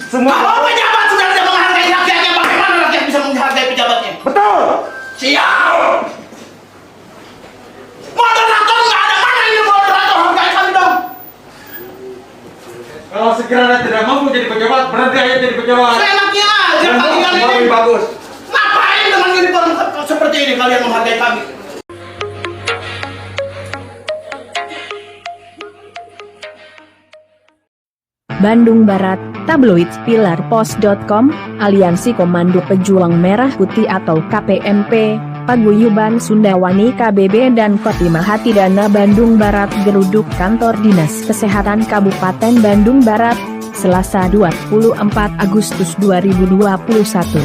Semua kalau pejabat sudah tidak menghargai rakyatnya, bagaimana rakyat bisa menghargai pejabatnya? betul. Siap. Moderator nggak ada, mana ini moderator? Hargai kami dong. Kalau sekiranya tidak mampu jadi pejabat, berhenti aja jadi pejabat. Seenaknya aja kalian ini. Lebih bagus. Ngapain dengan uniform seperti ini kalian menghargai kami? Bandung Barat, tabloid pilarpos.com, Aliansi Komando Pejuang Merah Putih atau KPMP, Paguyuban Sundawani KBB dan Kotima Hatidana Bandung Barat geruduk kantor Dinas Kesehatan Kabupaten Bandung Barat, Selasa 24 Agustus 2021.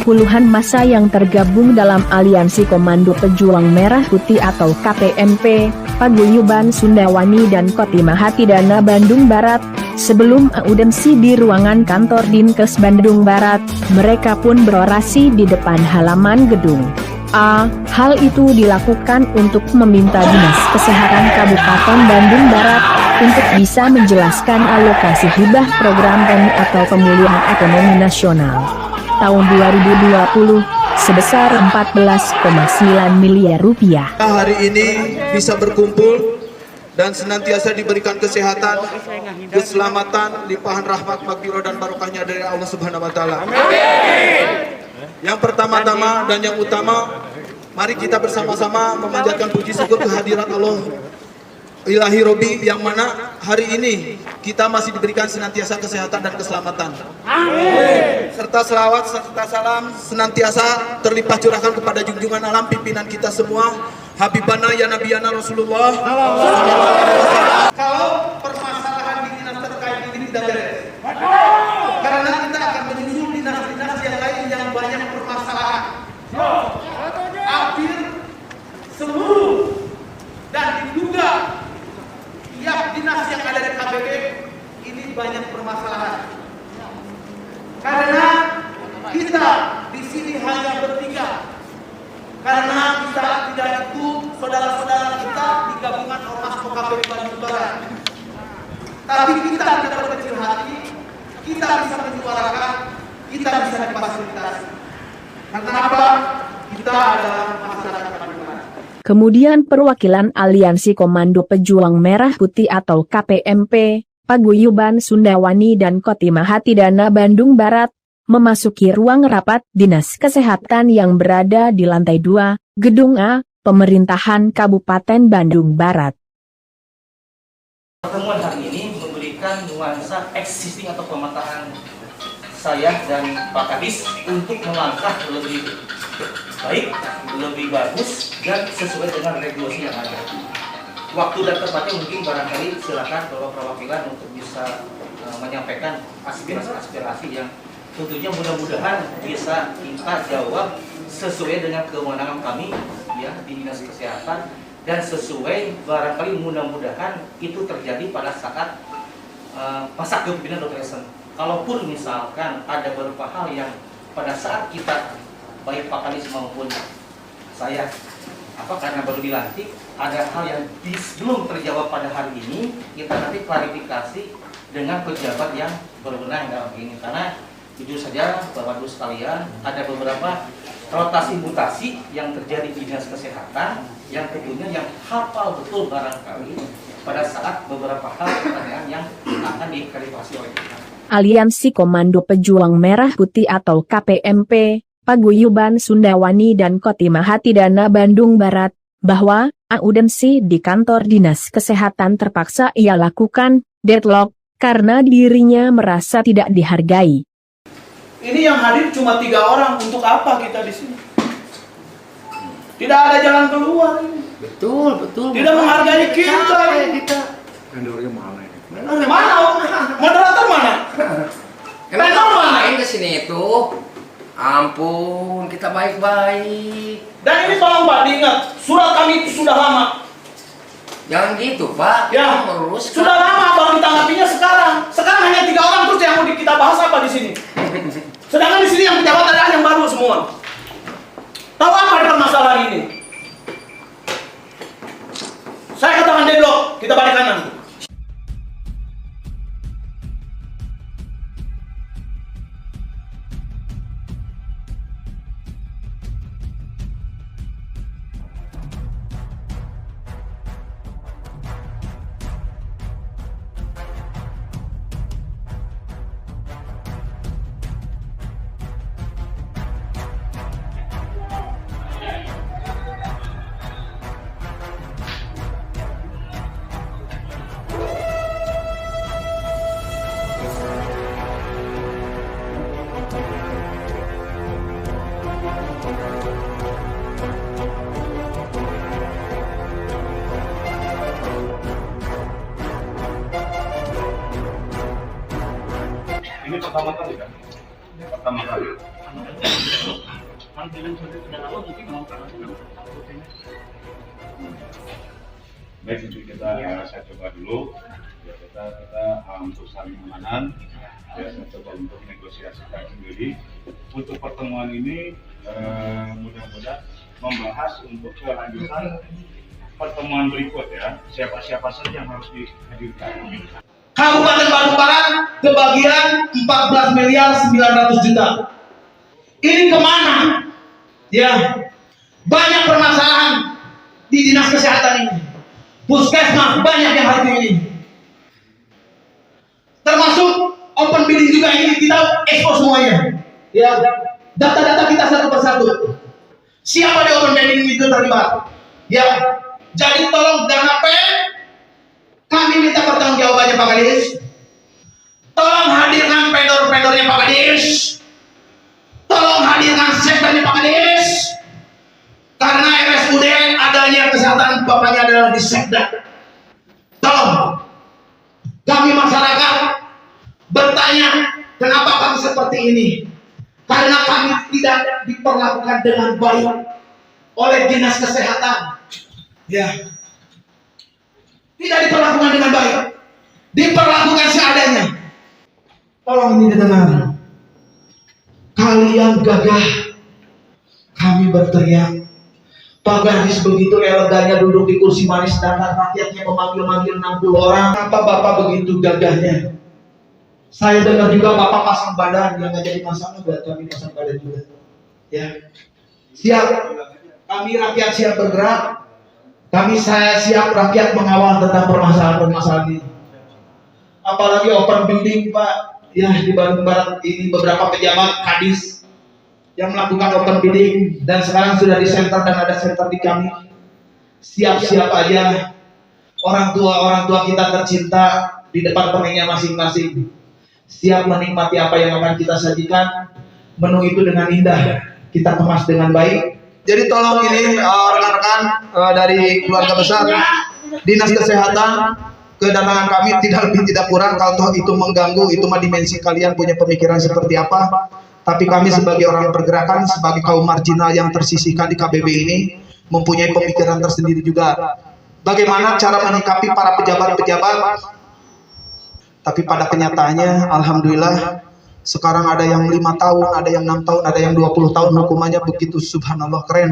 Puluhan massa yang tergabung dalam Aliansi Komando Pejuang Merah Putih atau KPMP, Paguyuban Sundawani dan Kotima Hatidana Bandung Barat, sebelum audensi di ruangan kantor Dinkes Bandung Barat, mereka pun berorasi di depan halaman gedung. Hal itu dilakukan untuk meminta Dinas Kesehatan Kabupaten Bandung Barat untuk bisa menjelaskan alokasi hibah program PEN atau pemulihan ekonomi nasional tahun 2020 sebesar 14,9 miliar rupiah. Hari ini bisa berkumpul dan senantiasa diberikan kesehatan, keselamatan, limpahan rahmat, maghfirah dan barokahnya dari Allah Subhanahu wa taala. Yang pertama-tama dan yang utama, mari kita bersama-sama memanjatkan puji syukur kehadirat Allah Ilahi Robi, yang mana hari ini kita masih diberikan senantiasa kesehatan dan keselamatan. Amin. Serta selawat serta salam senantiasa terlimpah curahkan kepada junjungan alam pimpinan kita semua, Habibana ya Nabiyana Rasulullah. Kalau permasalahan di dinas terkait ini tidak beres, karena kita akan menyusul dinas-dinas yang lain yang banyak permasalahan. Hampir seluruh dan diduga tiap dinas yang ada di KBB ini banyak permasalahan. Karena kita di sini hanya bertiga. Karena kita tidak itu saudara-saudara kita di gabungan ormas KBB Bandung Barat. Tapi kita tidak berkecil hati, kita bisa menyuarakan, kita bisa difasilitasi. Karena apa? Kita adalah masyarakat Bandung Barat. Kemudian perwakilan Aliansi Komando Pejuang Merah Putih atau KPMP, Paguyuban Sundawani dan Kotima Hatidana Bandung Barat, memasuki ruang rapat Dinas Kesehatan yang berada di lantai 2, Gedung A, Pemerintahan Kabupaten Bandung Barat. Pertemuan hari ini memberikan nuansa existing atau pemetaan saya dan Pak Kadis untuk melangkah lebih baik, lebih bagus, dan sesuai dengan regulasi yang ada. Waktu dan tempatnya mungkin barangkali silakan Bapak perwakilan untuk bisa menyampaikan aspirasi-aspirasi yang tentunya mudah-mudahan bisa kita jawab sesuai dengan kewenangan kami ya di Dinas Kesehatan, dan sesuai barangkali mudah-mudahan itu terjadi pada saat masa kepemimpinan Dr. Esen. Kalaupun misalkan ada beberapa hal yang pada saat kita, baik Pak Kadis maupun saya, karena baru dilantik, ada hal yang belum terjawab pada hari ini, kita nanti klarifikasi dengan pejabat yang berwenang dalam ini. Karena Jujur saja Bapak Ibu sekalian, ada beberapa rotasi mutasi yang terjadi di dinas kesehatan yang tentunya yang hafal betul barangkali pada saat beberapa hal pertanyaan yang akan diklarifikasi oleh kita. Aliansi Komando Pejuang Merah Putih atau KPMP, Paguyuban Sundawani dan Kotima Hatidana Bandung Barat, bahwa audensi di kantor dinas kesehatan terpaksa ia lakukan deadlock karena dirinya merasa tidak dihargai. Ini yang hadir cuma 3 orang, untuk apa kita di sini? Tidak ada jalan keluar ini. Betul. Tidak menghargai kita. Vendornya mana ini? Mana? Moderator mana? Emang Vendor mana? ngapain kesini itu? Ampun, kita baik-baik. Dan ini tolong Pak diingat, surat kami itu sudah lama. Jangan gitu, Pak. Ya, Kita meluruskan. sudah lama baru ditanggapinya sekarang. Sekarang hanya 3 orang terus yang mau kita bahas apa di sini? Sedangkan di sini yang pejabat adalah yang baru semua. Tahu apa di permasalahan ini? Saya katakan deadlock, kita balik kanan. Ini pertama kali kan? Pertama kali. Baik, jadi saya coba dulu. Ya, kita untuk saling menganan. Ya, saya coba untuk negosiasikan sendiri. Untuk pertemuan ini mudah-mudahan membahas untuk kelanjutan pertemuan berikut ya. Siapa-siapa saja yang harus dihadirkan. Kabupaten Bandung Barat kebagian 14 miliar 900 juta. Ini kemana? Ya, banyak permasalahan di dinas kesehatan ini. Puskesmas banyak yang hari ini. Termasuk open bidding juga ini kita ekspos semuanya. Ya, data-data kita satu persatu. Siapa di open bidding itu terlibat? Ya, jadi tolong dana P kami minta pertanggungjawabannya Pak Kadis. Tolong hadirkan vendor-vendornya Pak Kadis. Tolong hadirkan sektornya Pak Kadis. Karena RSUD adanya kesehatan bapaknya adalah di Sekda. Tolong. Kami masyarakat bertanya kenapa kami seperti ini. Karena kami tidak diperlakukan dengan baik oleh dinas kesehatan. Ya. Tidak diperlakukan dengan baik, diperlakukan seadanya. Tolong ini didengar. Kalian gagah, kami berteriak. Pak Gadis begitu elegannya duduk di kursi manis, sedangkan rakyatnya memanggil-manggil 60 orang. Kenapa Bapak begitu gagahnya? Saya dengar juga Bapak pasang badan, yang nggak jadi masalah buat kami pasang badan juga. Ya, siap. Kami rakyat siap bergerak. Saya siap rakyat mengawal tentang permasalahan-permasalahan ini. Apalagi open bidding Pak, ya di Bandung Barat ini beberapa pejabat kadis yang melakukan open bidding dan sekarang sudah di center dan ada center di kami. Siap-siap aja orang tua kita tercinta di depan pemainnya masing-masing. Siap menikmati apa yang akan kita sajikan. Menu itu dengan indah kita kemas dengan baik. Jadi tolong ini rekan-rekan dari keluarga besar Dinas Kesehatan, kedatangan kami tidak lebih tidak kurang. Kalau toh itu mengganggu, itu mah dimensi kalian punya pemikiran seperti apa. Tapi kami sebagai orang pergerakan, sebagai kaum marginal yang tersisihkan di KBB ini, mempunyai pemikiran tersendiri juga. Bagaimana cara menyikapi para pejabat-pejabat? Tapi pada kenyataannya, alhamdulillah, sekarang ada yang 5 tahun, ada yang 6 tahun, ada yang 20 tahun hukumannya, begitu subhanallah keren.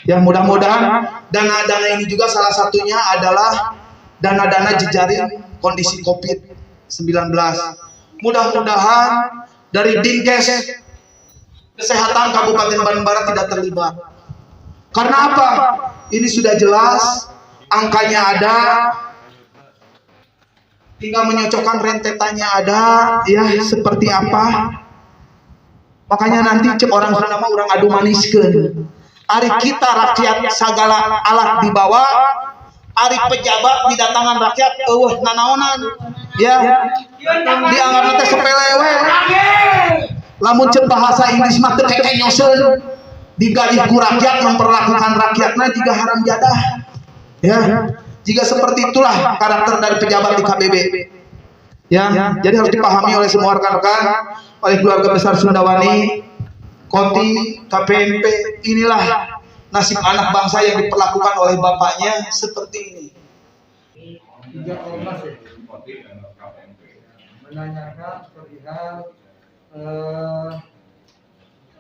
Ya mudah-mudahan dana-dana ini juga salah satunya adalah dana-dana jejaring kondisi COVID-19. Mudah-mudahan dari Dinkes Kesehatan Kabupaten Bandung Barat tidak terlibat. Karena apa? Ini sudah jelas, angkanya ada, tinggal menyocokkan rentetannya ada, ya seperti apa. Makanya nanti cek orang nama orang adu maniskeun. Ari kita rakyat segala alat dibawa, ari pejabat didatangan rakyat, eueuh nanaonan. Ya, dianggap teh sepele we. Lamun cek bahasa Inggris mah teu keke nyoseun. Digalih ku rakyat, memperlakukan rakyatna jika haram jadah. Ya, jika seperti itulah karakter dari pejabat di KBB. Ya, jadi harus dipahami oleh semua rekan-rekan, oleh keluarga besar Sundawani, Koti, KPMP. Inilah nasib anak bangsa yang diperlakukan oleh bapaknya seperti ini. Tiga ormas ya, menanyakan perihal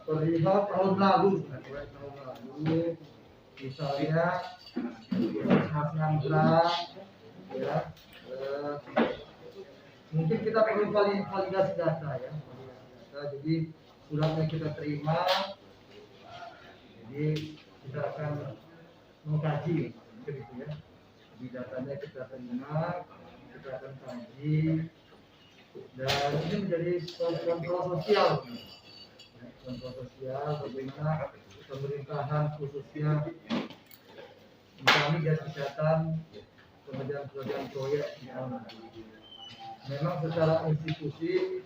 tahun lalu, misalnya Mas Nandra, ya, mungkin kita perlu validasi data ya, jadi suratnya kita terima, jadi kita akan mengkaji, begitu ya, di datanya kita terima, kita akan kaji, dan ini menjadi kontrol sosial. Kontrol sosial bagaimana pemerintahan khususnya kami dinas kesehatan pengerjaan proyek memang secara institusi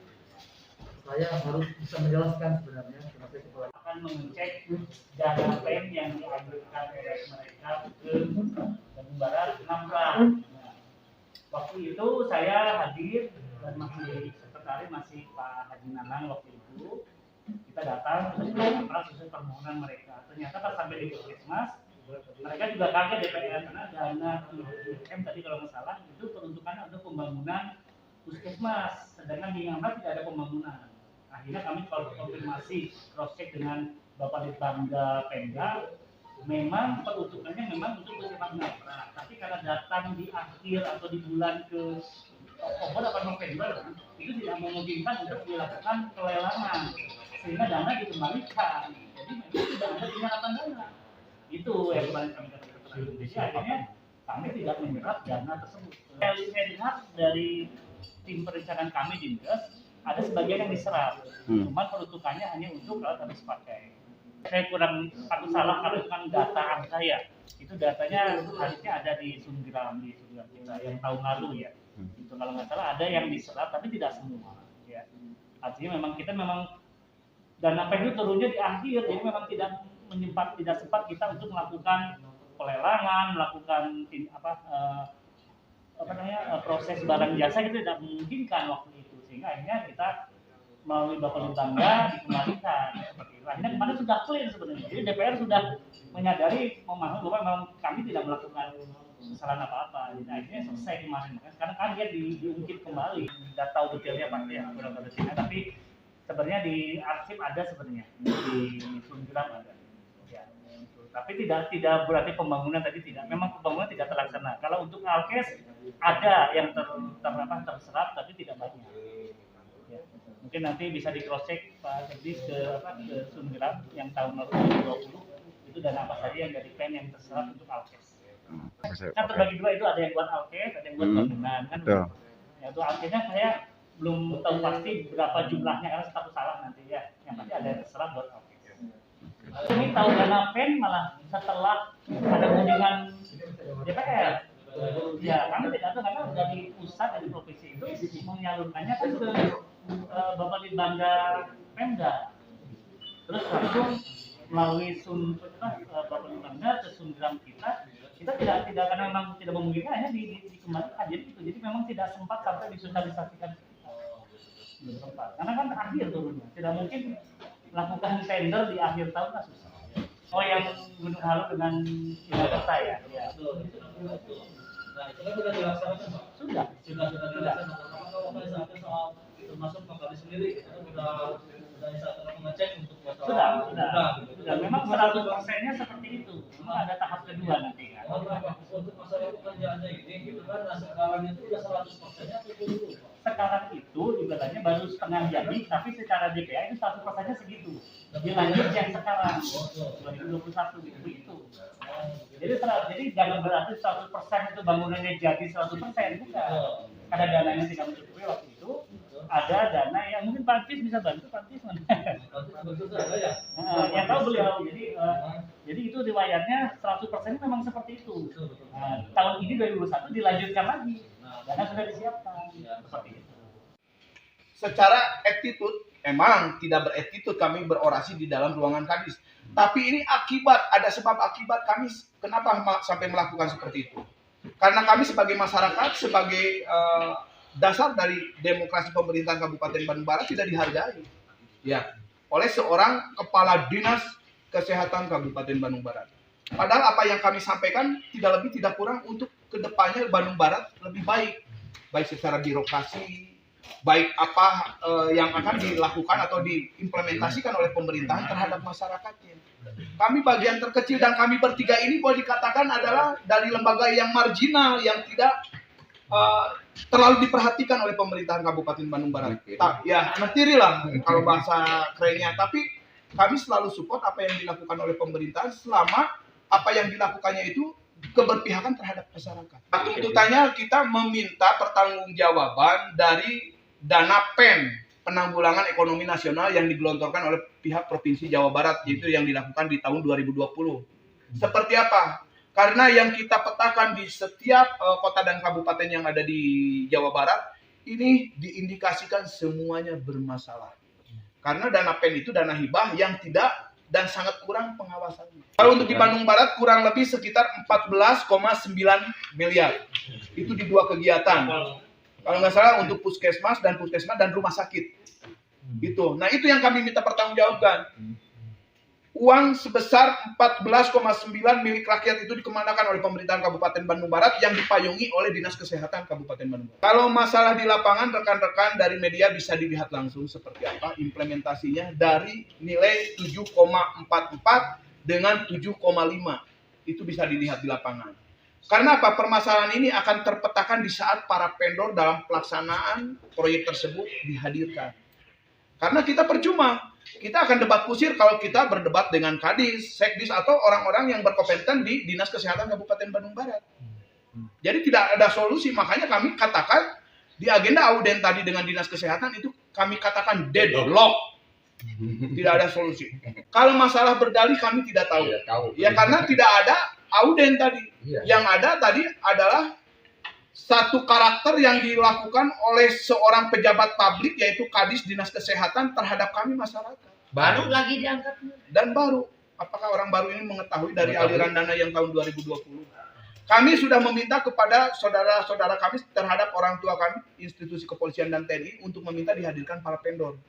saya harus bisa menjelaskan sebenarnya sebagai kepala akan mengecek dana PEN yang diambilkan oleh mereka ke Bandung Barat 6 Nah, waktu itu saya hadir dan masih sekretaris masih Pak Haji Nanang waktu itu. Kita datang untuk menyampaikan sesuai permohonan mereka. Ternyata pas sampai di Puskesmas, mereka juga kaget DPR karena dana M tadi kalau nggak salah itu peruntukannya untuk pembangunan Puskesmas, sedangkan di Ngamra tidak ada pembangunan. Akhirnya kami konfirmasi cross check dengan Bapak Ditbangga Pemda, memang peruntukannya memang untuk Puskesmas Ngamra, tapi karena datang di akhir atau di bulan ke Oktober atau November itu tidak memungkinkan untuk dilakukan pelelangan. Sehingga dana dikembalikan, jadi memang tidak ada penyerapan dana. Itu yang kemarin kami katakan. Jadi akhirnya kami tidak menyerap dana tersebut. Saya dengar dari tim perencanaan kami Dinkes ada sebagian yang diserap, cuma peruntukannya hanya untuk alat habis pakai. Saya kurang patut salah karena itu kan data angka ya. Itu datanya harusnya ada di Sundram kita yang tahun lalu ya. Itu kalau nggak salah ada yang diserap tapi tidak semua. Ya. Artinya memang kita dana PEN itu turunnya di akhir, jadi memang tidak sempat kita untuk melakukan pelelangan, melakukan proses barang jasa itu tidak memungkinkan waktu itu, sehingga akhirnya kita melalui Bapak Ditbangga dikembalikan seperti itu. Akhirnya kemarin sudah clear sebenarnya, jadi DPR sudah menyadari, memahami bahwa memang kami tidak melakukan kesalahan apa-apa, jadi akhirnya selesai kemarin. Sekarang kan dia diungkit kembali, tidak tahu detailnya Pak ya, kurang tahu detailnya, tapi sebenarnya di arsip ada sebenarnya di Sundram ada, ya. Tapi tidak berarti pembangunan tadi tidak. Memang pembangunan tidak terlaksana. Kalau untuk Alkes ada yang terserap tapi tidak banyak. Ya. Mungkin nanti bisa di cross check Pak Sedis ke Sundram yang tahun 2020 itu dana apa saja yang dari PEN yang terserap untuk Alkes. Kan terbagi dua, itu ada yang buat Alkes, ada yang buat bangunan kan. Ya itu Alkesnya saya belum tahu pasti berapa jumlahnya karena takut salah nanti ya. Yang pasti ada yang terserap buat Alkes. Ini tahu dana PEN malah setelah ada kunjungan DPR. Ya kami tidak tahu karena dari pusat dari provinsi itu menyalurkannya kan ke Bapak Ditbangga Pemda. Terus langsung melalui Bapak Ditbangga ke Sundram kita tidak karena memang tidak memungkinkan hanya dikembalikan jadi memang tidak sempat sampai disosialisasikan. Belum sempat karena kan akhir turunnya, tidak mungkin melakukan tender di akhir tahun kan susah. Oh yang Gunung Halu dengan Jakarta ya. Nah itu kan sudah dilaksanakan Pak? Sudah dilaksanakan. Kalau soal termasuk Pak Kadi sendiri itu sudah disaat mengecek untuk masalah sudah. Memang 100%-nya seperti itu. Memang ada tahap kedua nanti kan. Untuk masalah pekerjaannya ini gitu kan, nah sekarang itu sudah 100%-nya atau dulu? sekarang itu ibaratnya baru setengah jadi, tapi secara DPA itu 100%-nya segitu. Dilanjut yang sekarang 2021 gitu. Jadi jangan berarti 100% itu bangunannya jadi 100%, bukan. Ada dana yang tidak mencukupi waktu itu, ada dana yang mungkin Pak Tis bisa bantu, Pak Tis yang tahu beliau. Jadi itu riwayatnya 100% memang seperti itu. Tahun ini 2021 dilanjutkan lagi, dana sudah disiapkan seperti itu. Secara attitude emang tidak berattitude kami berorasi di dalam ruangan kadis. Tapi ini ada sebab akibat kami kenapa sampai melakukan seperti itu. Karena kami sebagai masyarakat, sebagai dasar dari demokrasi pemerintahan Kabupaten Bandung Barat tidak dihargai. Ya, oleh seorang kepala dinas kesehatan Kabupaten Bandung Barat. Padahal apa yang kami sampaikan tidak lebih tidak kurang untuk kedepannya Bandung Barat lebih baik. Baik secara birokrasi, baik apa yang akan dilakukan atau diimplementasikan oleh pemerintahan terhadap masyarakatnya. Kami bagian terkecil dan kami bertiga ini boleh dikatakan adalah dari lembaga yang marginal yang tidak terlalu diperhatikan oleh pemerintahan Kabupaten Bandung Barat. Ya, ngetiri lah kalau bahasa kerennya. Tapi kami selalu support apa yang dilakukan oleh pemerintahan selama apa yang dilakukannya itu keberpihakan terhadap masyarakat. Tuntutannya kita meminta pertanggungjawaban dari dana PEN, penanggulangan ekonomi nasional yang digelontorkan oleh pihak Provinsi Jawa Barat, yaitu yang dilakukan di tahun 2020. Seperti apa? Karena yang kita petakan di setiap kota dan kabupaten yang ada di Jawa Barat, ini diindikasikan semuanya bermasalah. Karena dana PEN itu dana hibah yang tidak dan sangat kurang pengawasannya. Kalau untuk di Bandung Barat kurang lebih sekitar 14,9 miliar. Itu di 2 kegiatan. Kalau nggak salah untuk puskesmas dan rumah sakit. Itu. Nah, itu yang kami minta pertanggungjawabkan. Uang sebesar 14,9 milik rakyat itu dikemanakan oleh pemerintahan Kabupaten Bandung Barat yang dipayungi oleh Dinas Kesehatan Kabupaten Bandung Barat. Kalau masalah di lapangan, rekan-rekan dari media bisa dilihat langsung seperti apa implementasinya dari nilai 7,44 dengan 7,5. Itu bisa dilihat di lapangan. Karena apa? Permasalahan ini akan terpetakan di saat para vendor dalam pelaksanaan proyek tersebut dihadirkan. Karena kita percuma. Kita akan debat kusir kalau kita berdebat dengan Kadis, Sekdis, atau orang-orang yang berkompeten di Dinas Kesehatan Kabupaten Bandung Barat. Jadi tidak ada solusi. Makanya kami katakan di agenda auden tadi dengan Dinas Kesehatan itu kami katakan deadlock. Tidak ada solusi. Kalau masalah berdalih kami tidak tahu. Ya karena tidak ada auden tadi. Yang ada tadi adalah satu karakter yang dilakukan oleh seorang pejabat publik yaitu Kadis Dinas Kesehatan terhadap kami masyarakat. Baru lagi diangkat. Dan baru. Apakah orang baru ini mengetahui dari aliran dana yang tahun 2020? Kami sudah meminta kepada saudara-saudara kami terhadap orang tua kami, institusi kepolisian dan TNI untuk meminta dihadirkan para vendor.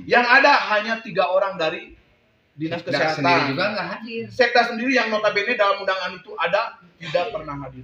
Yang ada hanya 3 orang dari Dinas Kesehatan. Sendiri juga nggak hadir. Sekda sendiri yang notabene dalam undangan itu ada tidak pernah hadir.